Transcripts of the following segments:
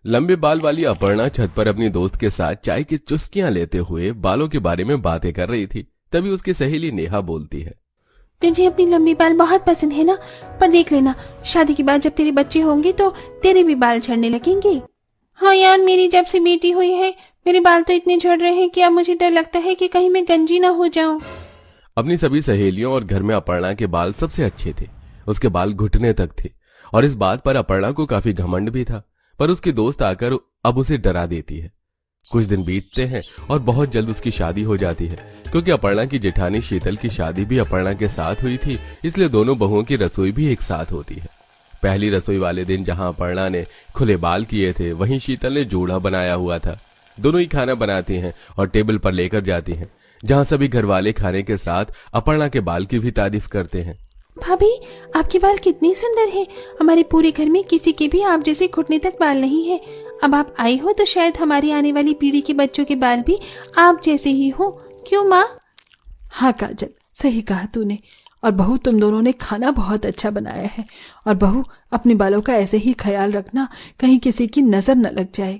लंबे बाल वाली अपर्णा छत पर अपनी दोस्त के साथ चाय की चुस्कियां लेते हुए बालों के बारे में बातें कर रही थी। तभी उसकी सहेली नेहा बोलती है, तुझे अपनी लंबी बाल बहुत पसंद है ना, पर देख लेना शादी के बाद जब तेरे बच्चे होंगे तो तेरे भी बाल झड़ने लगेंगे। हाँ यार, मेरी जब से बेटी हुई है मेरे बाल तो इतने झड़ रहे हैं कि अब मुझे डर लगता है कि कहीं मैं गंजी ना हो जाऊं। अपनी सभी सहेलियों और घर में अपर्णा के बाल सबसे अच्छे थे। उसके बाल घुटने तक थे और इस बात पर अपर्णा को काफी घमंड भी था, पर उसकी दोस्त आकर अब उसे डरा देती है। कुछ दिन बीतते हैं और बहुत जल्द उसकी शादी हो जाती है। क्योंकि अपर्णा की जेठानी शीतल की शादी भी अपर्णा के साथ हुई थी, इसलिए दोनों बहुओं की रसोई भी एक साथ होती है। पहली रसोई वाले दिन जहां अपर्णा ने खुले बाल किए थे, वहीं शीतल ने जूड़ा बनाया हुआ था। दोनों ही खाना बनाती हैं और टेबल पर लेकर जाती हैं, जहां सभी घरवाले खाने के साथ अपर्णा के बाल की भी तारीफ करते हैं। भाभी, आपके बाल कितने सुंदर हैं। हमारे पूरे घर में किसी के भी आप जैसे घुटने तक बाल नहीं है। अब आप आई हो तो शायद हमारी आने वाली पीढ़ी के बच्चों के बाल भी आप जैसे ही हो, क्यों माँ? हाँ काजल, सही कहा तूने। और बहू, तुम दोनों ने खाना बहुत अच्छा बनाया है। और बहू, अपने बालों का ऐसे ही ख्याल रखना, कहीं किसी की नजर न लग जाए।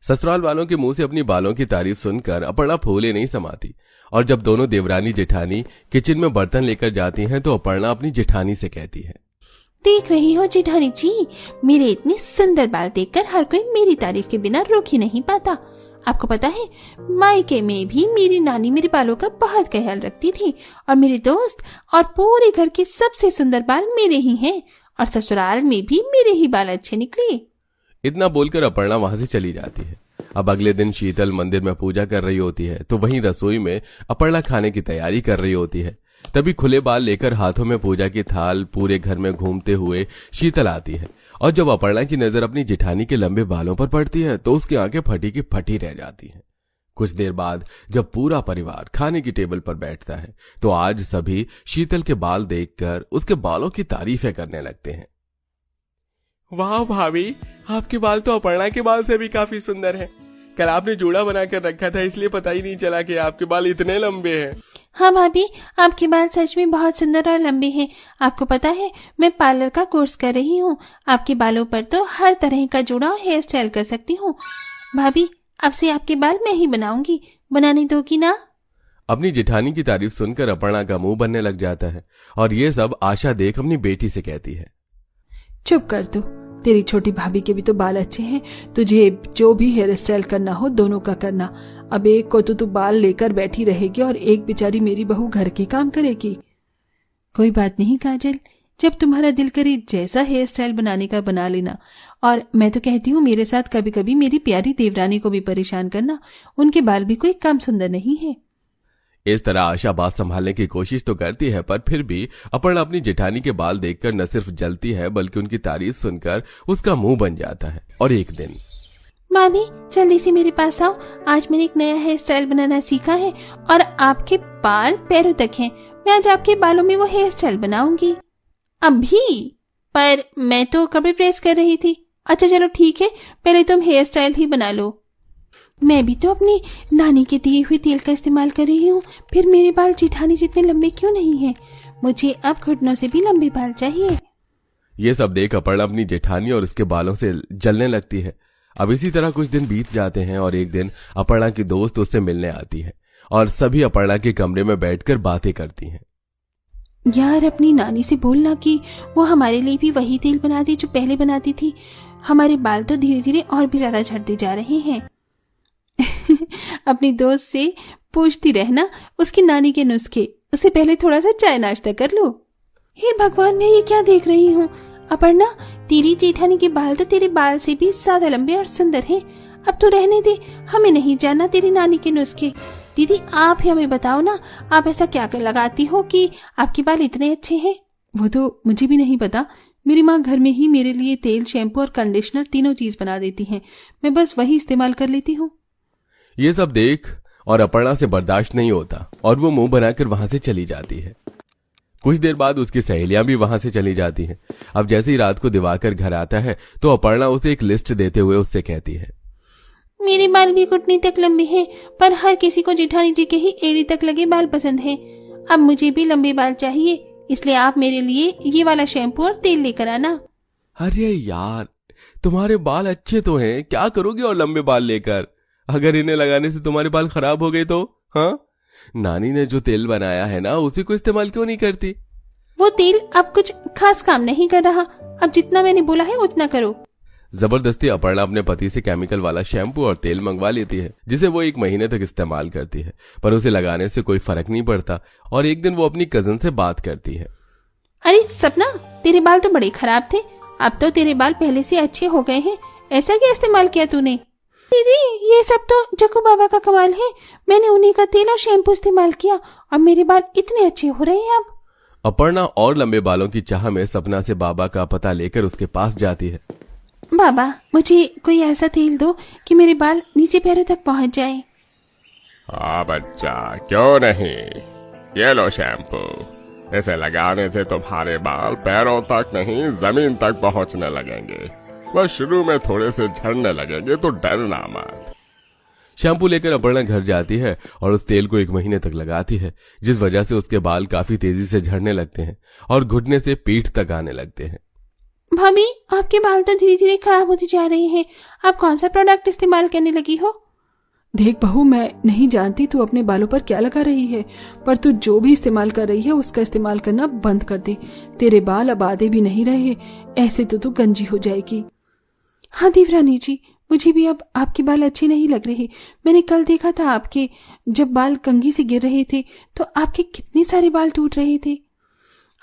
ससुराल वालों के मुंह से अपनी बालों की तारीफ सुनकर अपर्णा फूले नहीं समाती। और जब दोनों देवरानी जेठानी किचन में बर्तन लेकर जाती हैं तो अपर्णा अपनी जेठानी से कहती है, देख रही हो जेठानी जी, मेरे इतने सुंदर बाल देखकर हर कोई मेरी तारीफ के बिना रोक ही नहीं पाता। आपको पता है, मायके में भी मेरी नानी मेरे बालों का बहुत ख्याल रखती थी और मेरे दोस्त और पूरे घर के सबसे सुंदर बाल मेरे ही हैं और ससुराल में भी मेरे ही बाल अच्छे निकले। इतना बोलकर अपर्णा वहां से चली जाती है। अब अगले दिन शीतल मंदिर में पूजा कर रही होती है, तो वहीं रसोई में अपर्णा खाने की तैयारी कर रही होती है। तभी खुले बाल लेकर हाथों में पूजा की थाल पूरे घर में घूमते हुए शीतल आती है। और जब अपर्णा की नजर अपनी जेठानी के लंबे बालों पर पड़ती है तो उसकी आंखें फटी की फटी रह जाती हैं। कुछ देर बाद जब पूरा परिवार खाने की टेबल पर बैठता है तो आज सभी शीतल के बाल देखकर उसके बालों की तारीफें करने लगते हैं। वाह भाभी, आपके बाल तो अपर्णा के बाल से भी काफी सुंदर हैं। कल आपने जूड़ा बनाकर रखा था, इसलिए पता ही नहीं चला कि आपके बाल इतने लंबे हैं। हाँ भाभी, आपके बाल सच में बहुत सुंदर और लंबे हैं। आपको पता है, मैं पार्लर का कोर्स कर रही हूँ। आपके बालों पर तो हर तरह का जूड़ा और हेयर स्टाइल कर सकती हूँ। भाभी, अब से आपके बाल मैं ही बनाऊंगी, बनाने दोगी ना? अपनी जेठानी की तारीफ सुनकर अपर्णा का मुंह बनने लग जाता है और ये सब आशा देख अपनी बेटी से कहती है, चुप कर तू, तेरी छोटी भाभी के भी तो बाल अच्छे हैं। तुझे जो भी हेयर स्टाइल करना हो दोनों का करना। अब एक को तो तू बाल लेकर बैठी रहेगी और एक बेचारी मेरी बहू घर के काम करेगी। कोई बात नहीं काजल, जब तुम्हारा दिल करे जैसा हेयर स्टाइल बनाने का बना लेना। और मैं तो कहती हूँ मेरे साथ कभी कभी मेरी प्यारी देवरानी को भी परेशान करना, उनके बाल भी कोई कम सुंदर नहीं है। इस तरह आशा बात संभालने की कोशिश तो करती है, पर फिर भी अपर्णा अपनी जेठानी के बाल देखकर न सिर्फ जलती है बल्कि उनकी तारीफ सुनकर उसका मुंह बन जाता है। और एक दिन, भाभी जल्दी से मेरे पास आओ, आज मैंने एक नया हेयर स्टाइल बनाना सीखा है और आपके बाल पैरों तक हैं। मैं आज आपके बालों में वो हेयर स्टाइल बनाऊंगी। अभी? पर मैं तो कपड़े प्रेस कर रही थी। अच्छा चलो ठीक है, पहले तुम हेयर स्टाइल ही बना लो। मैं भी तो अपनी नानी के दिए हुए तेल का इस्तेमाल कर रही हूँ, फिर मेरे बाल जेठानी जितने लंबे क्यों नहीं हैं? मुझे अब घुटनों से भी लंबे बाल चाहिए। ये सब देख अपर्णा अपनी जेठानी और उसके बालों से जलने लगती है। अब इसी तरह कुछ दिन बीत जाते हैं और एक दिन अपर्णा की दोस्त उससे मिलने आती है और सभी अपर्णा के कमरे में बैठकर बातें करती हैं। यार, अपनी नानी से बोलना कि वो हमारे लिए भी वही तेल बना दे जो पहले बनाती थी। हमारे बाल तो धीरे धीरे और भी ज्यादा झड़ते जा रहे हैं। अपनी दोस्त से पूछती रहना उसकी नानी के नुस्खे, उससे पहले थोड़ा सा चाय नाश्ता कर लो। हे भगवान, मैं ये क्या देख रही हूँ? अपर्णा, तेरी जेठानी के बाल तो तेरे बाल से भी ज्यादा लंबे और सुंदर हैं। अब तो रहने दे, हमें नहीं जानना तेरी नानी के नुस्खे। दीदी, आप ही हमें बताओ ना, आप ऐसा क्या कर लगाती हो कि आपके बाल इतने अच्छे हैं? वो तो मुझे भी नहीं पता। मेरी माँ घर में ही मेरे लिए तेल, शैम्पू और कंडीशनर तीनों चीज बना देती हैं। मैं बस वही इस्तेमाल कर लेती हूँ। ये सब देख और अपर्णा से बर्दाश्त नहीं होता और वो मुंह बनाकर वहां से चली जाती है। कुछ देर बाद उसकी सहेलियां भी वहां से चली जाती हैं। अब जैसे ही रात को दिवाकर घर आता है तो अपर्णा उसे एक लिस्ट देते हुए उससे कहती है, मेरे बाल भी घुटने तक लंबे हैं, पर हर किसी को जेठानी जी के ही एड़ी तक लगे बाल पसंद हैं। अब मुझे भी लंबे बाल चाहिए, इसलिए आप मेरे लिए ये वाला शैम्पू और तेल लेकर आना। अरे यार, तुम्हारे बाल अच्छे तो हैं, क्या करोगे और लंबे बाल लेकर? अगर इन्हें लगाने से तुम्हारे बाल खराब हो गए तो? हाँ, नानी ने जो तेल बनाया है ना, उसी को इस्तेमाल क्यों नहीं करती? वो तेल अब कुछ खास काम नहीं कर रहा। अब जितना मैंने बोला है उतना करो। जबरदस्ती अपर्णा अपने पति से केमिकल वाला शैम्पू और तेल मंगवा लेती है, जिसे वो 1 महीने तक इस्तेमाल करती है, पर उसे लगाने से कोई फर्क नहीं पड़ता। और एक दिन वो अपनी कजन से बात करती है। अरे सपना, तेरे बाल तो बड़े खराब थे, अब तो तेरे बाल पहले से अच्छे हो गए हैं। ऐसा क्या इस्तेमाल किया तूने? दीदी, ये सब तो जग्गू बाबा का कमाल है। मैंने उन्हीं का तेल और शैम्पू इस्तेमाल किया और मेरे बाल इतने अच्छे हो रहे हैं अब। अपर्णा और लंबे बालों की चाह में सपना से बाबा का पता लेकर उसके पास जाती है। बाबा, मुझे कोई ऐसा तेल दो कि मेरे बाल नीचे पैरों तक पहुंच जाए। हाँ बच्चा, क्यों नहीं, ये लो शैम्पू। इसे लगाने से तुम्हारे बाल पैरों तक नहीं, जमीन तक पहुंचने लगेंगे। बस शुरू में थोड़े से झड़ने लगेंगे, तो डरना मत। शैम्पू लेकर अपर्णा घर जाती है और उस तेल को 1 महीने तक लगाती है, जिस वजह से उसके बाल काफी तेजी से झड़ने लगते हैं और घुटने से पीठ तक आने लगते हैं। भाभी, आपके बाल तो धीरे धीरे खराब होते जा रहे हैं। आप कौन सा प्रोडक्ट इस्तेमाल करने लगी हो? देख बहू, मैं नहीं जानती तू अपने बालों पर क्या लगा रही है, पर तू जो भी इस्तेमाल कर रही है उसका इस्तेमाल करना बंद कर दे। तेरे बाल अब आधे भी नहीं रहे, ऐसे तो तू गंजी हो जाएगी। हाँ देवरानी जी, मुझे भी अब आपके बाल अच्छे नहीं लग रहे। मैंने कल देखा था आपके, जब बाल कंघी से गिर रहे थे तो आपके कितने सारे बाल टूट रहे थे।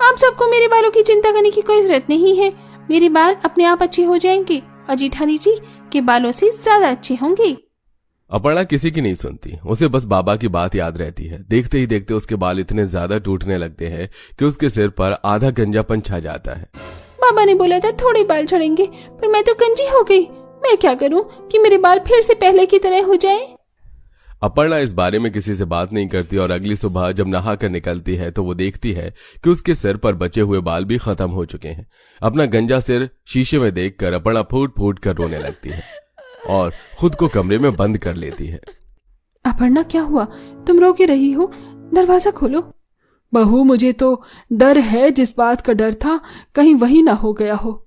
आप सबको मेरे बालों की चिंता करने की कोई जरूरत नहीं है। मेरे बाल अपने आप अच्छे हो जाएंगे और जेठानी जी के बालों से ज्यादा अच्छे होंगे। अपर्णा किसी की नहीं सुनती, उसे बस बाबा की बात याद रहती है। देखते ही देखते उसके बाल इतने ज्यादा टूटने लगते हैं कि उसके सिर पर आधा गंजापन छा जाता है। बाबा ने बोला था थोड़े बाल झड़ेंगे, पर मैं तो गंजी हो गई। मैं क्या करूं कि मेरे बाल फिर से पहले की तरह हो जाएं? अपर्णा इस बारे में किसी से बात नहीं करती और अगली सुबह जब नहा कर निकलती है तो वो देखती है कि उसके सिर पर बचे हुए बाल भी खत्म हो चुके हैं। अपना गंजा सिर शीशे में देखकर अपर्णा फूट फूट कर रोने लगती है और खुद को कमरे में बंद कर लेती है। अपर्णा, क्या हुआ? तुम रो के रही हो? दरवाजा खोलो। बहू, मुझे तो डर है, जिस बात का डर था कहीं वही ना हो गया हो।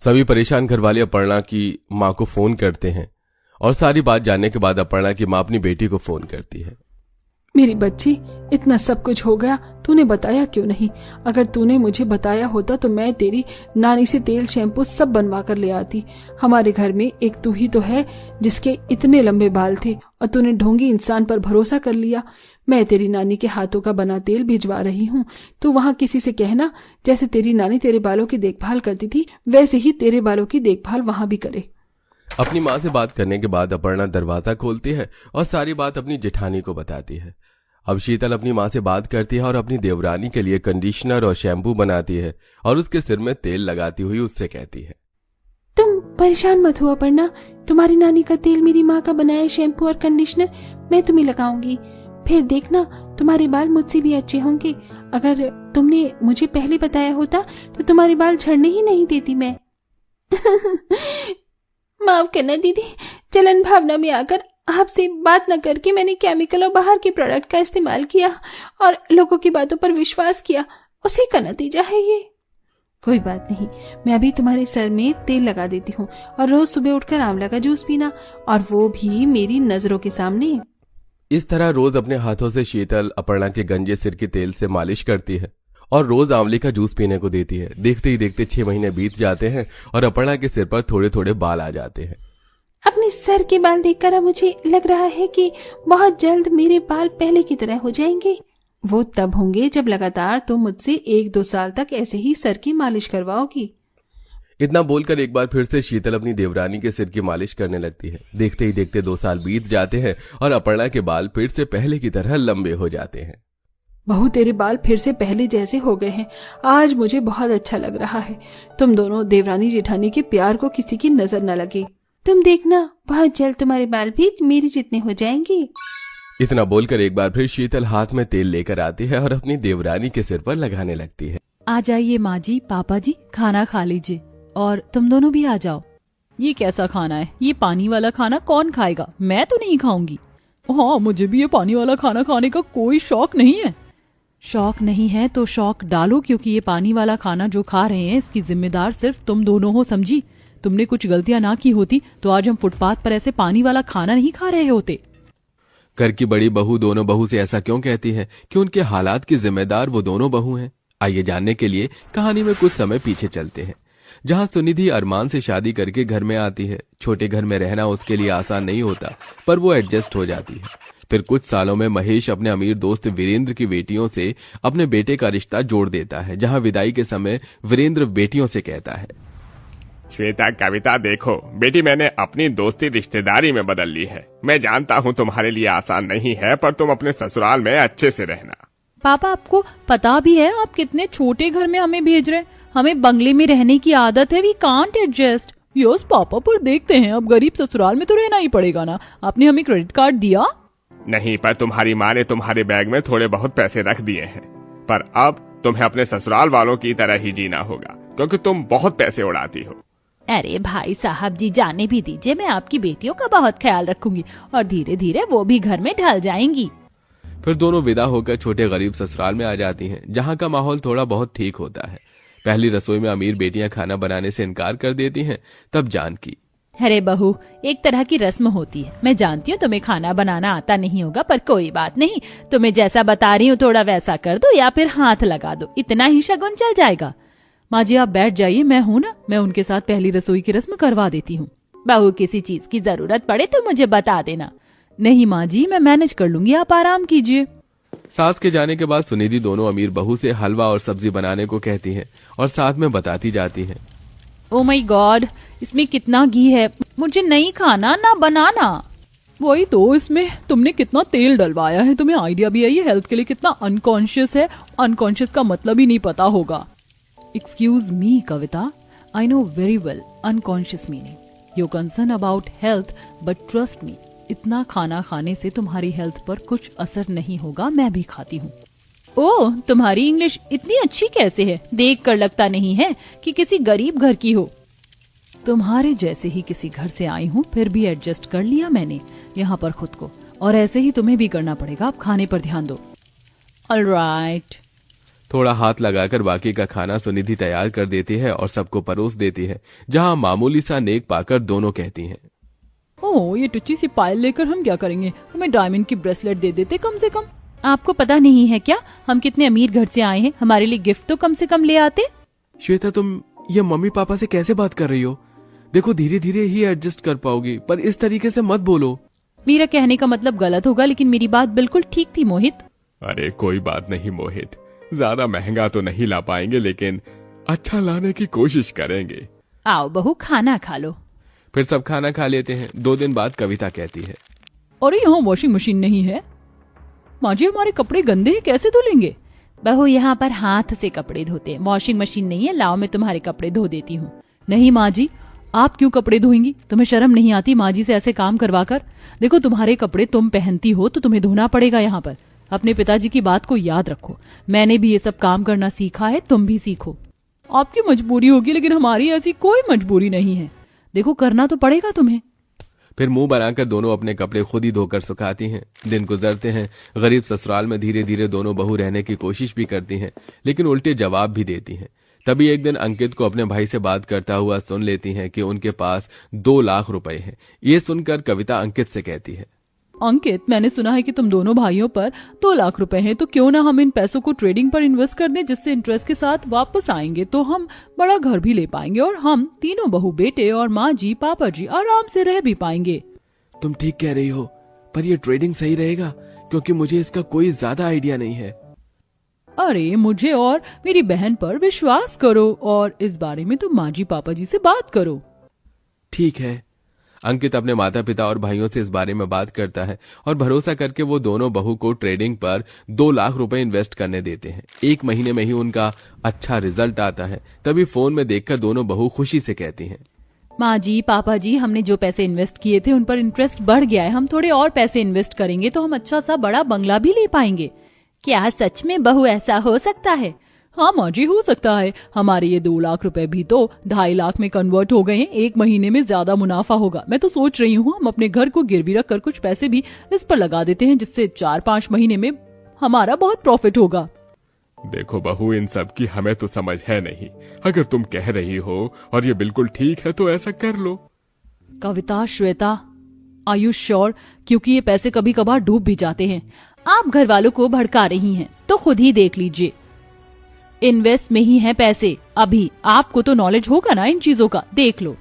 सभी परेशान घर वाले अपर्णा की माँ को फोन करते हैं और सारी बात जानने के बाद अपर्णा की माँ अपनी बेटी को फोन करती है। मेरी बच्ची, इतना सब कुछ हो गया, तूने बताया क्यों नहीं? अगर तूने मुझे बताया होता तो मैं तेरी नानी से तेल शैम्पू सब बनवा कर ले आती। हमारे घर में एक तू ही तो है जिसके इतने लंबे बाल थे और तूने ढोंगी इंसान पर भरोसा कर लिया। मैं तेरी नानी के हाथों का बना तेल भिजवा रही हूँ। तू वहाँ किसी से कहना, जैसे तेरी नानी तेरे बालों की देखभाल करती थी वैसे ही तेरे बालों की देखभाल वहाँ भी करे। अपनी माँ से बात करने के बाद अपर्णा दरवाजा खोलती है और सारी बात अपनी जेठानी को बताती है। अब शीतल अपनी माँ से बात करती है और अपनी देवरानी के लिए कंडीशनर और शैम्पू बनाती है और उसके सिर में तेल लगाती हुई उससे कहती है, तुम परेशान मत हो अपर्णा, तुम्हारी नानी का तेल, मेरी माँ का बनाया शैम्पू और कंडीशनर मैं तुम्हें लगाऊंगी। फिर देखना, तुम्हारे बाल मुझसे भी अच्छे होंगे। अगर तुमने मुझे पहले बताया होता तो तुम्हारे बाल झड़ने ही नहीं देती मैं। माफ करना दीदी, जलन भावना में आकर आपसे बात न करके मैंने केमिकल और बाहर के प्रोडक्ट का इस्तेमाल किया और लोगों की बातों पर विश्वास किया। उसी का नतीजा है ये। कोई बात नहीं, मैं अभी तुम्हारे सर में तेल लगा देती हूँ और रोज सुबह उठकर आंवला का जूस पीना, और वो भी मेरी नजरों के सामने। इस तरह रोज अपने हाथों से शीतल अपर्णा के गंजे सिर के तेल से मालिश करती है और रोज आंवले का जूस पीने को देती है। देखते ही देखते 6 महीने बीत जाते हैं और अपर्णा के सिर पर थोड़े थोड़े बाल आ जाते हैं। अपने सर के बाल देखकर अब मुझे लग रहा है कि बहुत जल्द मेरे बाल पहले की तरह हो जाएंगे। वो तब होंगे जब लगातार तुम मुझसे 1-2 साल तक ऐसे ही सर की मालिश करवाओगी। इतना बोलकर एक बार फिर से शीतल अपनी देवरानी के सिर की मालिश करने लगती है। देखते ही देखते 2 साल बीत जाते हैं और अपर्णा के बाल फिर से पहले की तरह लंबे हो जाते हैं। बहू, तेरे बाल फिर से पहले जैसे हो गए हैं। आज मुझे बहुत अच्छा लग रहा है। तुम दोनों देवरानी जेठानी के प्यार को किसी की नजर न लगे। तुम देखना, बहुत जल्द तुम्हारे बाल भी मेरे जितने हो जाएंगे। इतना बोलकर एक बार फिर शीतल हाथ में तेल लेकर आती है और अपनी देवरानी के सिर पर लगाने लगती है। आ जाइए माँ जी, पापा जी, खाना खा लीजिए और तुम दोनों भी आ जाओ। ये कैसा खाना है? ये पानी वाला खाना कौन खाएगा? मैं तो नहीं खाऊंगी। हाँ, मुझे भी ये पानी वाला खाना खाने का कोई शौक नहीं है। शौक नहीं है तो शौक डालो, क्योंकि ये पानी वाला खाना जो खा रहे हैं इसकी जिम्मेदार सिर्फ तुम दोनों हो, समझी? तुमने कुछ गलतियां ना की होती तो आज हम फुटपाथ पर ऐसे पानी वाला खाना नहीं खा रहे होते। घर की बड़ी बहू दोनों बहू से ऐसा क्यों कहती है कि उनके हालात की जिम्मेदार वो दोनों बहू हैं? आइए जानने के लिए कहानी में कुछ समय पीछे चलते हैं, जहां सुनिधि अरमान से शादी करके घर में आती है। छोटे घर में रहना उसके लिए आसान नहीं होता, पर वो एडजस्ट हो जाती है। फिर कुछ सालों में महेश अपने अमीर दोस्त वीरेंद्र की बेटियों से अपने बेटे का रिश्ता जोड़ देता है, जहां विदाई के समय वीरेंद्र बेटियों से कहता है, श्वेता, कविता, देखो बेटी, मैंने अपनी दोस्ती रिश्तेदारी में बदल ली है। मैं जानता हूँ तुम्हारे लिए आसान नहीं है, पर तुम अपने ससुराल में अच्छे से रहना। पापा, आपको पता भी है आप कितने छोटे घर में हमें भेज रहे हैं? हमें बंगले में रहने की आदत है, we can't adjust. Yes papa, पर देखते हैं, अब गरीब ससुराल में तो रहना ही पड़ेगा ना। आपने हमें क्रेडिट कार्ड दिया? नहीं, पर तुम्हारी माँ ने तुम्हारे बैग में थोड़े बहुत पैसे रख दिए हैं। पर अब तुम्हें अपने ससुराल वालों की तरह ही जीना होगा, क्योंकि तुम बहुत पैसे उड़ाती हो। अरे भाई साहब जी, जाने भी दीजिए, मैं आपकी बेटियों का बहुत ख्याल रखूंगी और धीरे धीरे वो भी घर में ढल जाएंगी। फिर दोनों विदा होकर छोटे गरीब ससुराल में आ जाती हैं, जहां का माहौल थोड़ा बहुत ठीक होता है। पहली रसोई में अमीर बेटियां खाना बनाने से इनकार कर देती हैं। तब जानकी, अरे बहू, एक तरह की रस्म होती है। मैं जानती हूँ तुम्हें खाना बनाना आता नहीं होगा, पर कोई बात नहीं, तुम्हें जैसा बता रही हूँ थोड़ा वैसा कर दो या फिर हाथ लगा दो, इतना ही शगुन चल जाएगा। माँ जी आप बैठ जाइए, मैं हूँ ना, मैं उनके साथ पहली रसोई की रस्म करवा देती हूँ। बहू, किसी चीज की जरूरत पड़े तो मुझे बता देना। नहीं माँ जी, मैं मैनेज कर लूंगी, आप आराम कीजिए। सास के जाने के बाद सुनिधि दोनों अमीर बहू से हलवा और सब्जी बनाने को कहती है और साथ में बताती जाती है, ओ माय गॉड, इसमें कितना घी है, मुझे नहीं खाना ना बनाना। वही तो, इसमें तुमने कितना तेल डलवाया है, तुम्हें आइडिया भी है ये हेल्थ के लिए कितना अनकॉन्शियस है। अनकॉन्शियस का मतलब ही नहीं पता होगा। Excuse me Kavita, I know very well unconscious meaning. You concern about health, but trust me, इतना खाना खाने से तुम्हारी हेल्थ पर कुछ असर नहीं होगा, मैं भी खाती हूँ। ओह, तुम्हारी इंग्लिश इतनी अच्छी कैसे है? देख कर लगता नहीं है कि किसी गरीब घर की हो। तुम्हारे जैसे ही किसी घर से आई हूँ, फिर भी एडजस्ट कर लिया मैंने यहाँ पर खुद को, और ऐसे ही तुम्हें भी करना पड़ेगा। अब खाने पर ध्यान दो। ऑलराइट। थोड़ा हाथ लगाकर बाकी का खाना सुनिधि तैयार कर देती है और सबको परोस देती है, जहां मामूली सा नेक पाकर दोनों कहती हैं, ओह, ये टुच्ची सी पायल लेकर हम क्या करेंगे? हमें डायमंड की ब्रेसलेट दे देते कम से कम। आपको पता नहीं है क्या हम कितने अमीर घर से आए हैं? हमारे लिए गिफ्ट तो कम से कम ले आते। श्वेता, तुम ये मम्मी पापा से कैसे बात कर रही हो? देखो धीरे धीरे ही एडजस्ट कर पाओगी, पर इस तरीके से मत बोलो। मेरा कहने का मतलब गलत होगा, लेकिन मेरी बात बिल्कुल ठीक थी मोहित। अरे कोई बात नहीं मोहित, ज्यादा महंगा तो नहीं ला पाएंगे, लेकिन अच्छा लाने की कोशिश करेंगे। आओ बहू, खाना खा लो। फिर सब खाना खा लेते हैं। 2 दिन बाद कविता कहती है, अरे यहाँ वॉशिंग मशीन नहीं है। माँ जी, हमारे कपड़े गंदे हैं, कैसे धुलेंगे? बहू, यहाँ पर हाथ से कपड़े धोते हैं, वॉशिंग मशीन नहीं है। लाओ, मैं तुम्हारे कपड़े धो देती हूँ। नहीं माँ जी, आप क्यों कपड़े धोएंगी? तुम्हें शर्म नहीं आती माँ जी से ऐसे काम करवा कर? देखो, तुम्हारे कपड़े तुम पहनती हो तो तुम्हें धोना पड़ेगा यहाँ पर। अपने पिताजी की बात को याद रखो, मैंने भी ये सब काम करना सीखा है, तुम भी सीखो। आपकी मजबूरी होगी, लेकिन हमारी ऐसी कोई मजबूरी नहीं है। देखो, करना तो पड़ेगा तुम्हें। फिर मुंह बनाकर दोनों अपने कपड़े खुद ही धोकर सुखाती हैं। दिन गुजरते हैं। गरीब ससुराल में धीरे धीरे दोनों बहू रहने की कोशिश भी करती हैं, लेकिन उल्टे जवाब भी देती हैं। तभी एक दिन अंकित को अपने भाई से बात करता हुआ सुन लेती हैं कि उनके पास 2 लाख रुपए हैं। ये सुनकर कविता अंकित से कहती है, अंकित, मैंने सुना है कि तुम दोनों भाइयों पर 2 लाख रुपए हैं, तो क्यों ना हम इन पैसों को ट्रेडिंग पर इन्वेस्ट कर दें, जिससे इंटरेस्ट के साथ वापस आएंगे तो हम बड़ा घर भी ले पाएंगे और हम तीनों बहू बेटे और माँ जी पापा जी आराम से रह भी पाएंगे। तुम ठीक कह रही हो, पर यह ट्रेडिंग सही रहेगा? क्योंकि मुझे इसका कोई ज्यादा आइडिया नहीं है। अरे, मुझे और मेरी बहन पर विश्वास करो और इस बारे में तुम माँ जी पापा जी से बात करो। ठीक है। अंकित अपने माता पिता और भाइयों से इस बारे में बात करता है और भरोसा करके वो दोनों बहू को ट्रेडिंग पर 2 लाख रुपए इन्वेस्ट करने देते हैं। 1 महीने में ही उनका अच्छा रिजल्ट आता है। तभी फोन में देखकर दोनों बहू खुशी से कहती हैं, माँ जी पापा जी, हमने जो पैसे इन्वेस्ट किए थे उन पर इंटरेस्ट बढ़ गया है। हम थोड़े और पैसे इन्वेस्ट करेंगे तो हम अच्छा सा बड़ा बंगला भी ले पाएंगे। क्या सच में बहू ऐसा हो सकता है? हाँ माँ जी, हो सकता है। हमारे ये 2 लाख रुपए भी तो 2.5 लाख में कन्वर्ट हो गए हैं। 1 महीने में ज्यादा मुनाफा होगा। मैं तो सोच रही हूँ हम अपने घर को गिरवी रख कर कुछ पैसे भी इस पर लगा देते हैं, जिससे 4-5 महीने में हमारा बहुत प्रॉफिट होगा। देखो बहू, इन सब की हमें तो समझ है नहीं। अगर तुम कह रही हो और ये बिल्कुल ठीक है तो ऐसा कर लो। कविता, श्वेता, आर यू श्योर? क्योंकि ये पैसे कभी कभार डूब भी जाते हैं। आप घर वालों को भड़का रही हैं तो खुद ही देख लीजिए। इन्वेस्ट में ही है पैसे। अभी आपको तो नॉलेज होगा ना इन चीजों का, देख लो।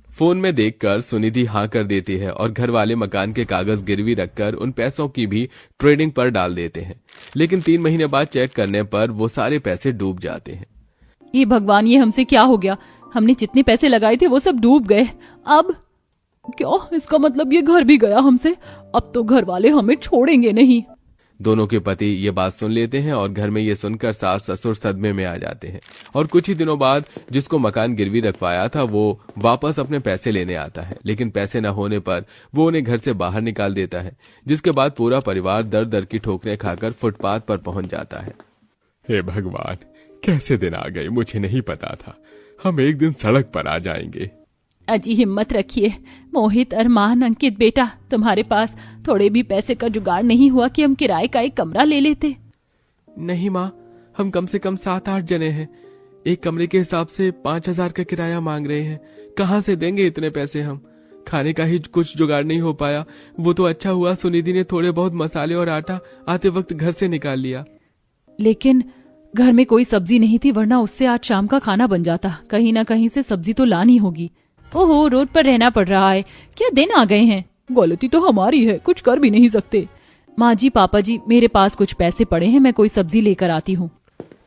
फोन में देखकर सुनिधि हाँ कर देती है और घर वाले मकान के कागज गिरवी रखकर उन पैसों की भी ट्रेडिंग पर डाल देते हैं। लेकिन 3 महीने बाद चेक करने पर वो सारे पैसे डूब जाते हैं। ये भगवान, ये हमसे क्या हो गया? हमने जितने पैसे लगाए थे वो सब डूब गए। अब क्या? इसका मतलब ये घर भी गया हमसे। अब तो घर वाले हमें छोड़ेंगे नहीं। दोनों के पति ये बात सुन लेते हैं और घर में ये सुनकर सास ससुर सदमे में आ जाते हैं। और कुछ ही दिनों बाद जिसको मकान गिरवी रखवाया था वो वापस अपने पैसे लेने आता है, लेकिन पैसे न होने पर वो उन्हें घर से बाहर निकाल देता है, जिसके बाद पूरा परिवार दर दर की ठोकरें खाकर फुटपाथ पर पहुंच जाता है। हे भगवान, कैसे दिन आ गए, मुझे नहीं पता था। हम एक दिन सड़क पर आ जाएंगे। अजी हिम्मत रखिए। मोहित, अरमान, अंकित बेटा, तुम्हारे पास थोड़े भी पैसे का जुगाड़ नहीं हुआ कि हम किराए का एक कमरा ले लेते? नहीं माँ, हम कम से कम 7-8 जने हैं। एक कमरे के हिसाब से 5,000 का किराया मांग रहे हैं। कहाँ से देंगे इतने पैसे हम? खाने का ही कुछ जुगाड़ नहीं हो पाया। वो तो अच्छा हुआ सुनिधि ने थोड़े बहुत मसाले और आटा आते वक्त घर से निकाल लिया। लेकिन घर में कोई सब्जी नहीं थी, वरना उससे आज शाम का खाना बन जाता। कहीं ना कहीं से सब्जी तो लानी होगी। ओहो, रोड पर रहना पड़ रहा है। क्या दिन आ गए हैं? गलती तो हमारी है, कुछ कर भी नहीं सकते। माँ जी, पापा जी, मेरे पास कुछ पैसे पड़े हैं, मैं कोई सब्जी लेकर आती हूँ।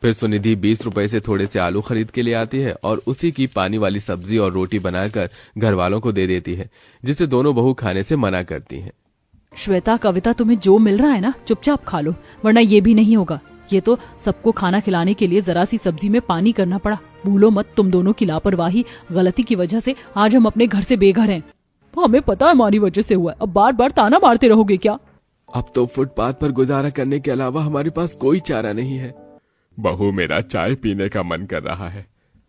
फिर सुनिधि 20 रुपए से थोड़े से आलू खरीद के ले आती है और उसी की पानी वाली सब्जी और रोटी बनाकर घर वालों को दे देती है, जिसे दोनों बहू खाने से मना करती हैं। श्वेता, कविता, तुम्हें जो मिल रहा है ना चुपचाप खा लो, वरना ये भी नहीं होगा। ये तो सबको खाना खिलाने के लिए जरा सी सब्जी में पानी करना पड़ा। भूलो मत, तुम दोनों की लापरवाही, गलती की वजह से आज हम अपने घर से बेघर हैं। हमें पता है हमारी वजह से हुआ है। अब बार बार ताना मारते रहोगे क्या? अब तो फुटपाथ पर गुजारा करने के अलावा हमारे पास कोई चारा नहीं है। बहू, मेरा चाय पीने का मन कर रहा है।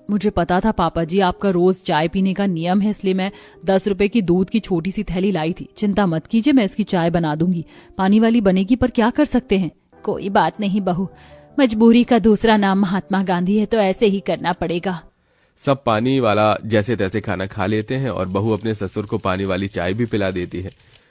मुझे पता था पापा जी, आपका रोज चाय पीने का नियम है, इसलिए मैं 10 रुपए की दूध की छोटी सी थैली लाई थी। चिंता मत कीजिए, मैं इसकी चाय बना दूंगी। पानी वाली बनेगी, पर क्या कर सकते हैं। कोई बात नहीं बहू, मजबूरी का दूसरा नाम महात्मा गांधी है, तो ऐसे ही करना पड़ेगा। सब पानी वाला जैसे तैसे खाना खा लेते हैं और बहू अपने ससुर को पानी वाली चाय भी पिला देती है।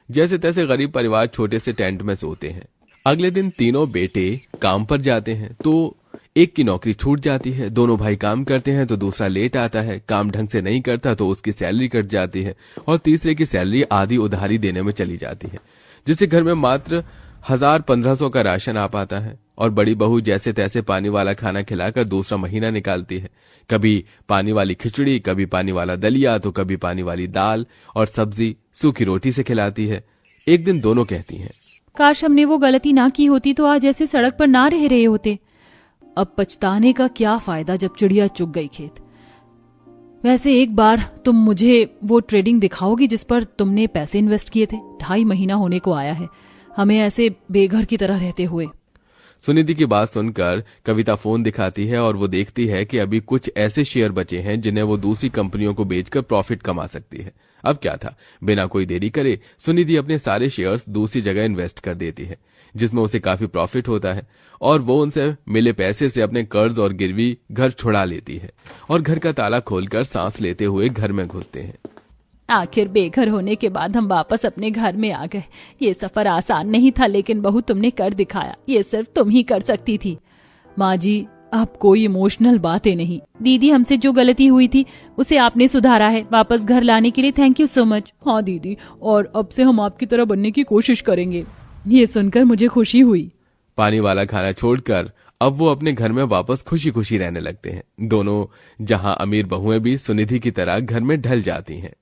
जैसे तैसे गरीब परिवार छोटे से टेंट में सोते हैं। अगले दिन तीनों बेटे काम पर जाते हैं तो एक की नौकरी छूट जाती है। दोनों भाई काम करते हैं तो दूसरा लेट आता है। काम ढंग से नहीं करता तो उसकी सैलरी कट जाती है और तीसरे की सैलरी आधी उधारी देने में चली जाती है, जिससे घर में मात्र 1,000-1,500 का राशन आ पाता है। और बड़ी बहू जैसे तैसे पानी वाला खाना खिलाकर दूसरा महीना निकालती है। कभी पानी वाली खिचड़ी, कभी पानी वाला दलिया, तो कभी पानी वाली दाल और सब्जी सूखी रोटी से खिलाती है। एक दिन दोनों कहती हैं, काश हमने वो गलती ना की होती तो आज ऐसे सड़क पर ना रह रहे होते। अब पछताने का क्या फायदा जब चिड़िया चुग गई खेत। वैसे एक बार तुम मुझे वो ट्रेडिंग दिखाओगी जिस पर तुमने पैसे इन्वेस्ट किए थे? 2.5 महीना होने को आया है हमें ऐसे बेघर की तरह रहते हुए। सुनिधि की बात सुनकर कविता फोन दिखाती है और वो देखती है कि अभी कुछ ऐसे शेयर बचे हैं जिन्हें वो दूसरी कंपनियों को बेचकर प्रॉफिट कमा सकती है। अब क्या था, बिना कोई देरी करे सुनिधि अपने सारे शेयर्स दूसरी जगह इन्वेस्ट कर देती है, जिसमें उसे काफी प्रॉफिट होता है और वो उनसे मिले पैसे से अपने कर्ज और गिरवी घर छुड़ा लेती है और घर का ताला खोलकर सांस लेते हुए घर में घुसते हैं। आखिर बेघर होने के बाद हम वापस अपने घर में आ गए। ये सफर आसान नहीं था, लेकिन बहू तुमने कर दिखाया। ये सिर्फ तुम ही कर सकती थी। माँ जी, अब कोई इमोशनल बातें नहीं। दीदी, हमसे जो गलती हुई थी उसे आपने सुधारा है। वापस घर लाने के लिए थैंक यू सो मच। हाँ दीदी, और अब से हम आपकी तरह बनने की कोशिश करेंगे। ये सुनकर मुझे खुशी हुई। पानी वाला खाना छोड़कर अब वो अपने घर में वापस खुशी खुशी रहने लगते हैं। दोनों जहां अमीर बहुएं भी सुनिधि की तरह घर में ढल जाती हैं।